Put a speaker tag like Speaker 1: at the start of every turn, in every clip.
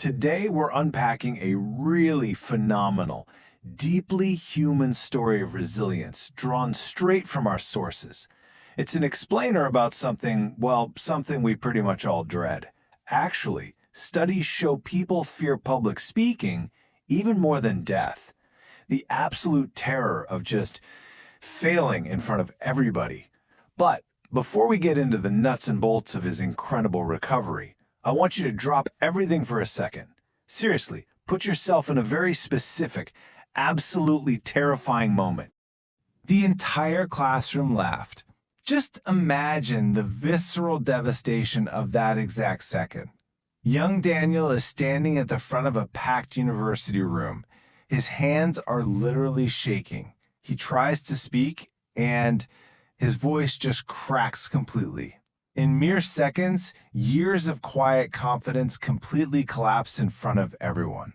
Speaker 1: Today, we're unpacking a really phenomenal, deeply human story of resilience drawn straight from our sources. It's an explainer about something, well, something we pretty much all dread. Actually, studies show people fear public speaking even more than death. The absolute terror of just failing in front of everybody. But before we get into the nuts and bolts of his incredible recovery, I want you to drop everything for a second. Seriously, put yourself in a very specific, absolutely terrifying moment. The entire classroom laughed. Just imagine the visceral devastation of that exact second. Young Daniel is standing at the front of a packed university room. His hands are literally shaking. He tries to speak, and his voice just cracks completely. In mere seconds, years of quiet confidence completely collapse in front of everyone.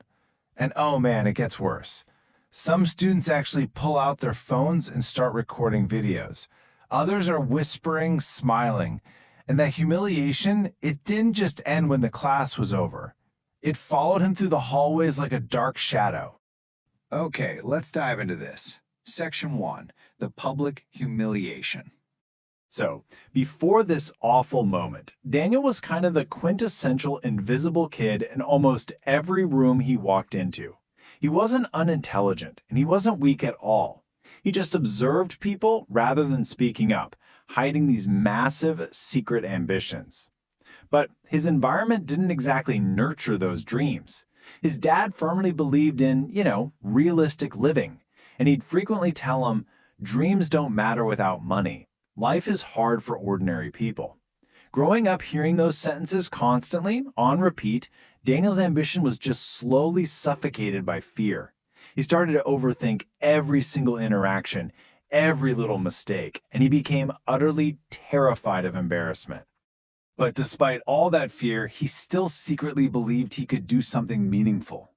Speaker 1: And oh man, it gets worse. Some students actually pull out their phones and start recording videos. Others are whispering, smiling. And that humiliation, it didn't just end when the class was over. It followed him through the hallways like a dark shadow.
Speaker 2: Okay, let's dive into this. Section 1, the public humiliation.
Speaker 1: So, before this awful moment, Daniel was kind of the quintessential invisible kid in almost every room he walked into. He wasn't unintelligent, and he wasn't weak at all. He just observed people rather than speaking up, hiding these massive, secret ambitions. But his environment didn't exactly nurture those dreams. His dad firmly believed in, realistic living, and he'd frequently tell him, dreams don't matter without money. Life is hard for ordinary people. Growing up hearing those sentences constantly, on repeat, Daniel's ambition was just slowly suffocated by fear. He started to overthink every single interaction, every little mistake, and he became utterly terrified of embarrassment. But despite all that fear, he still secretly believed he could do something meaningful.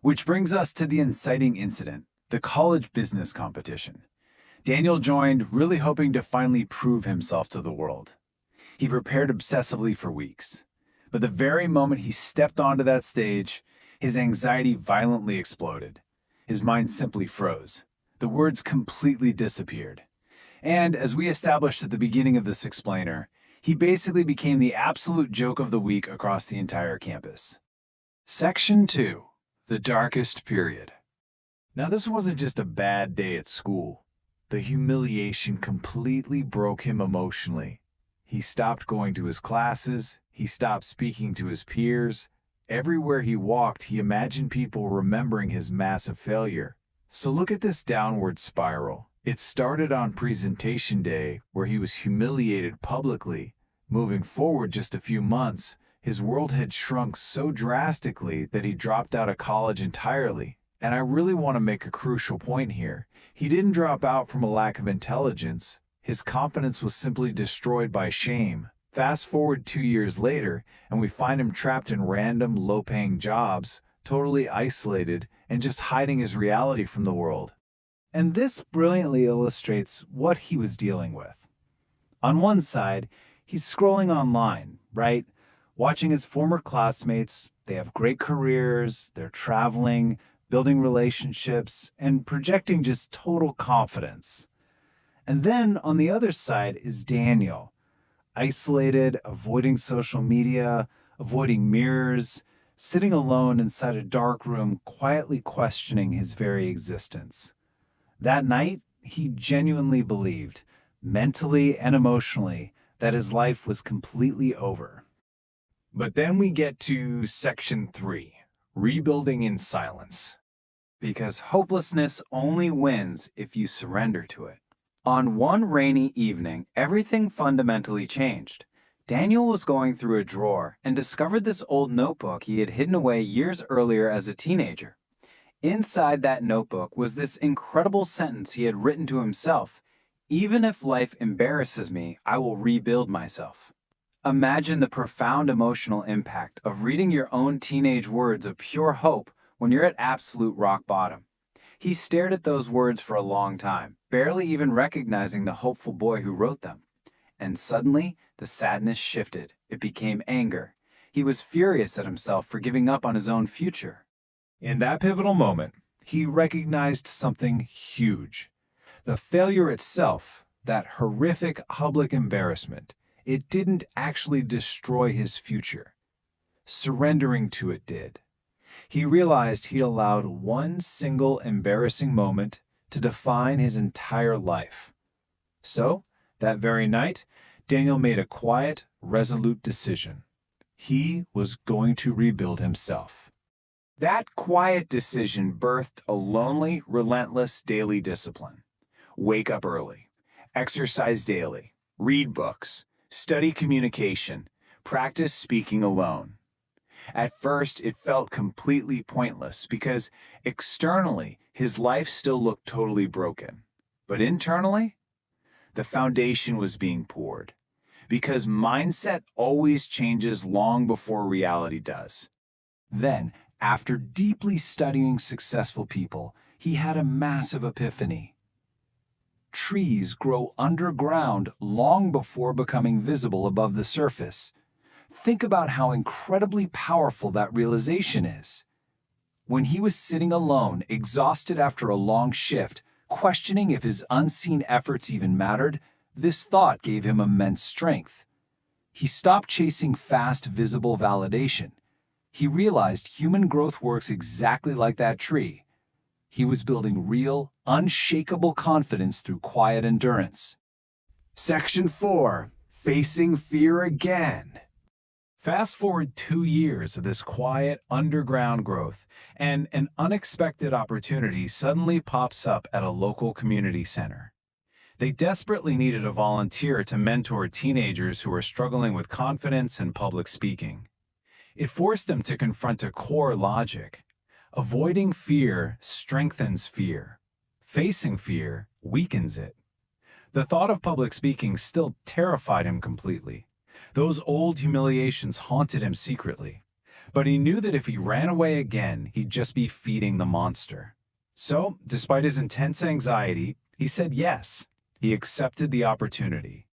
Speaker 1: Which brings us to the inciting incident, the college business competition. Daniel joined, really hoping to finally prove himself to the world. He prepared obsessively for weeks. But the very moment he stepped onto that stage, his anxiety violently exploded. His mind simply froze. The words completely disappeared. And as we established at the beginning of this explainer, he basically became the absolute joke of the week across the entire campus.
Speaker 2: Section 2, the darkest period.
Speaker 1: Now, this wasn't just a bad day at school. The humiliation completely broke him emotionally. He stopped going to his classes. He stopped speaking to his peers. Everywhere he walked, he imagined people remembering his massive failure. So look at this downward spiral. It started on presentation day, where he was humiliated publicly. Moving forward just a few months, his world had shrunk so drastically that he dropped out of college entirely. And I really want to make a crucial point here. He didn't drop out from a lack of intelligence. His confidence was simply destroyed by shame. Fast forward 2 years later, and we find him trapped in random, low-paying jobs, totally isolated, and just hiding his reality from the world.
Speaker 3: And this brilliantly illustrates what he was dealing with. On one side, he's scrolling online, right? Watching his former classmates. They have great careers, they're traveling, building relationships, and projecting just total confidence. And then on the other side is Daniel, isolated, avoiding social media, avoiding mirrors, sitting alone inside a dark room, quietly questioning his very existence. That night, he genuinely believed, mentally and emotionally, that his life was completely over.
Speaker 2: But then we get to Section 3, rebuilding in silence.
Speaker 3: Because hopelessness only wins if you surrender to it. On one rainy evening, everything fundamentally changed. Daniel was going through a drawer and discovered this old notebook he had hidden away years earlier as a teenager. Inside that notebook was this incredible sentence he had written to himself: "Even if life embarrasses me, I will rebuild myself." Imagine the profound emotional impact of reading your own teenage words of pure hope when you're at absolute rock bottom. He stared at those words for a long time, barely even recognizing the hopeful boy who wrote them. And suddenly, the sadness shifted. It became anger. He was furious at himself for giving up on his own future.
Speaker 1: In that pivotal moment, he recognized something huge. The failure itself, that horrific public embarrassment, it didn't actually destroy his future. Surrendering to it did. He realized he allowed one single embarrassing moment to define his entire life. So, that very night, Daniel made a quiet, resolute decision. He was going to rebuild himself. That quiet decision birthed a lonely, relentless daily discipline. Wake up early, exercise daily, read books, study communication, practice speaking alone. At first, it felt completely pointless because externally, his life still looked totally broken. But internally, the foundation was being poured. Because mindset always changes long before reality does. Then, after deeply studying successful people, he had a massive epiphany. Trees grow underground long before becoming visible above the surface. Think about how incredibly powerful that realization is. When he was sitting alone, exhausted after a long shift, questioning if his unseen efforts even mattered, this thought gave him immense strength. He stopped chasing fast, visible validation. He realized human growth works exactly like that tree. He was building real, unshakable confidence through quiet endurance.
Speaker 2: Section 4. Facing fear again.
Speaker 1: Fast forward 2 years of this quiet, underground growth, and an unexpected opportunity suddenly pops up at a local community center. They desperately needed a volunteer to mentor teenagers who were struggling with confidence and public speaking. It forced them to confront a core logic. Avoiding fear strengthens fear. Facing fear weakens it. The thought of public speaking still terrified him completely. Those old humiliations haunted him secretly. But he knew that if he ran away again, he'd just be feeding the monster. So, despite his intense anxiety, he said yes. He accepted the opportunity.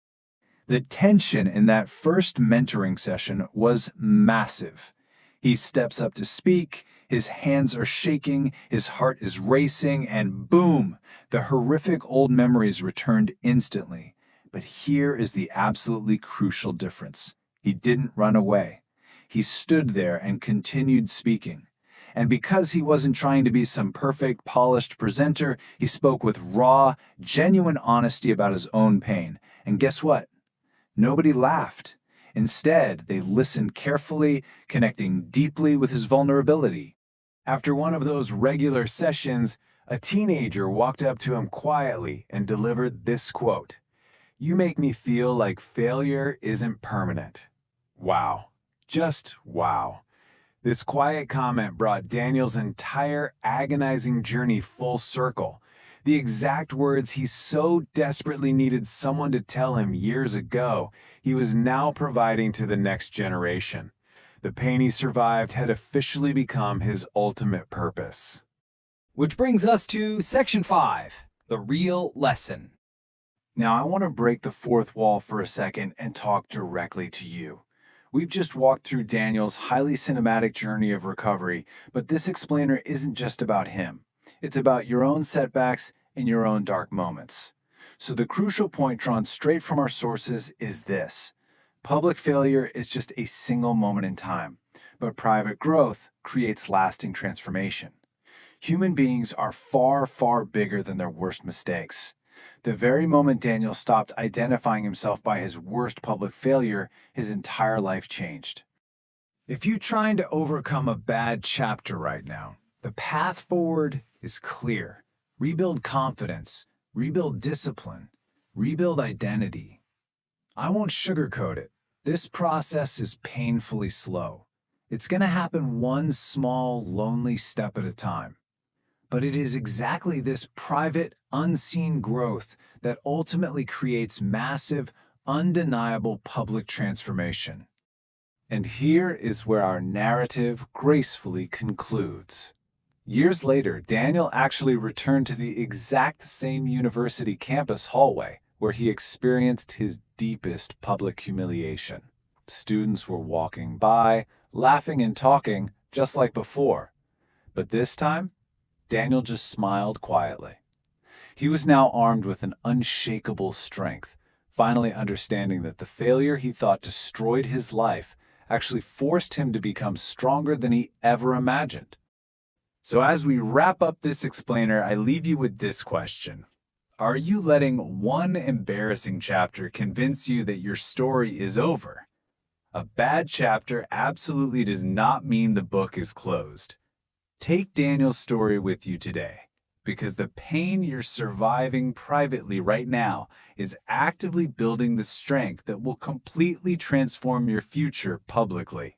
Speaker 1: The tension in that first mentoring session was massive. He steps up to speak, his hands are shaking, his heart is racing, and boom, the horrific old memories returned instantly. But here is the absolutely crucial difference. He didn't run away. He stood there and continued speaking. And because he wasn't trying to be some perfect, polished presenter, he spoke with raw, genuine honesty about his own pain. And guess what? Nobody laughed. Instead, they listened carefully, connecting deeply with his vulnerability. After one of those regular sessions, a teenager walked up to him quietly and delivered this quote: "You make me feel like failure isn't permanent." Wow. Just wow. This quiet comment brought Daniel's entire agonizing journey full circle. The exact words he so desperately needed someone to tell him years ago, he was now providing to the next generation. The pain he survived had officially become his ultimate purpose.
Speaker 3: Which brings us to Section 5, the real lesson.
Speaker 1: Now, I want to break the fourth wall for a second and talk directly to you. We've just walked through Daniel's highly cinematic journey of recovery, but this explainer isn't just about him. It's about your own setbacks and your own dark moments. So the crucial point drawn straight from our sources is this: public failure is just a single moment in time, but private growth creates lasting transformation. Human beings are far, far bigger than their worst mistakes. The very moment Daniel stopped identifying himself by his worst public failure, his entire life changed. If you're trying to overcome a bad chapter right now, the path forward is clear. Rebuild confidence, rebuild discipline, rebuild identity. I won't sugarcoat it. This process is painfully slow. It's going to happen one small, lonely step at a time. But it is exactly this private, unseen growth that ultimately creates massive, undeniable public transformation. And here is where our narrative gracefully concludes. Years later, Daniel actually returned to the exact same university campus hallway where he experienced his deepest public humiliation.
Speaker 3: Students were walking by, laughing and talking, just like before. But this time, Daniel just smiled quietly. He was now armed with an unshakable strength, finally understanding that the failure he thought destroyed his life actually forced him to become stronger than he ever imagined. So as we wrap up this explainer, I leave you with this question. Are you letting one embarrassing chapter convince you that your story is over? A bad chapter absolutely does not mean the book is closed. Take Daniel's story with you today, because the pain you're surviving privately right now is actively building the strength that will completely transform your future publicly.